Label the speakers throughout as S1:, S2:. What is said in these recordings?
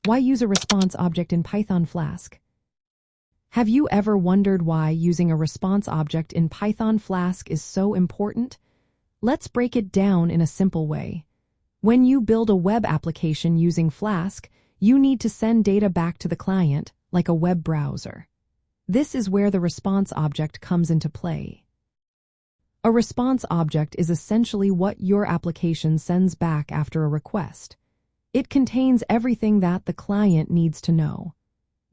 S1: Why use a response object in Python Flask? Have you ever wondered why using a response object in Python Flask is so important? Let's break it down in a simple way. When you build a web application using Flask, you need to send data back to the client, like a web browser. This is where the response object comes into play. A response object is essentially what your application sends back after a request. It contains everything that the client needs to know.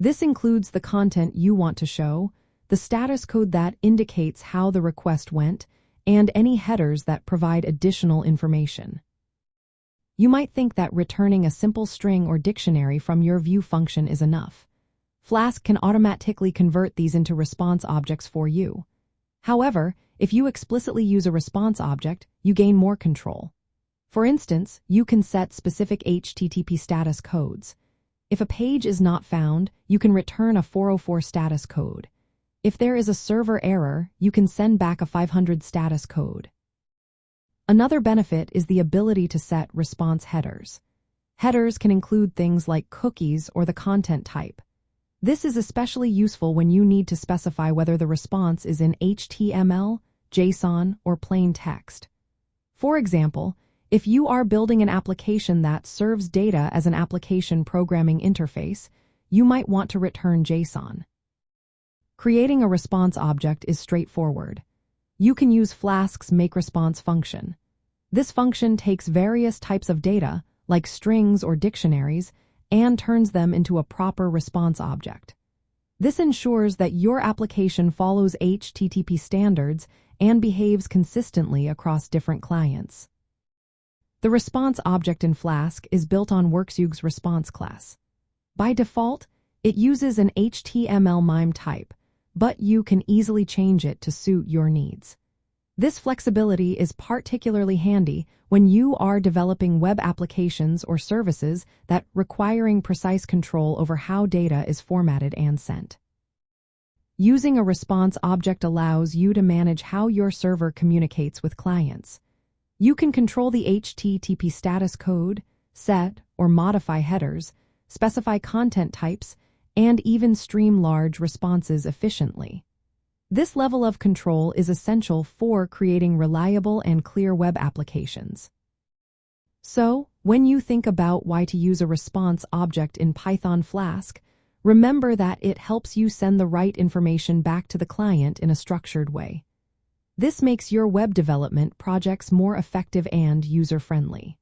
S1: This includes the content you want to show, the status code that indicates how the request went, and any headers that provide additional information. You might think that returning a simple string or dictionary from your view function is enough. Flask can automatically convert these into response objects for you. However, if you explicitly use a response object, you gain more control. For instance, you can set specific HTTP status codes. If a page is not found, you can return a 404 status code. If there is a server error, you can send back a 500 status code. Another benefit is the ability to set response headers. Headers can include things like cookies or the content type. This is especially useful when you need to specify whether the response is in HTML, JSON, or plain text. For example, if you are building an application that serves data as an application programming interface, you might want to return JSON. Creating a response object is straightforward. You can use Flask's makeResponse function. This function takes various types of data, like strings or dictionaries, and turns them into a proper response object. This ensures that your application follows HTTP standards and behaves consistently across different clients. The response object in Flask is built on Worksuite's response class. By default, it uses an HTML MIME type, but you can easily change it to suit your needs. This flexibility is particularly handy when you are developing web applications or services that requiring precise control over how data is formatted and sent. Using a response object allows you to manage how your server communicates with clients. You can control the HTTP status code, set or modify headers, specify content types, and even stream large responses efficiently. This level of control is essential for creating reliable and clear web applications. So, when you think about why to use a response object in Python Flask, remember that it helps you send the right information back to the client in a structured way. This makes your web development projects more effective and user-friendly.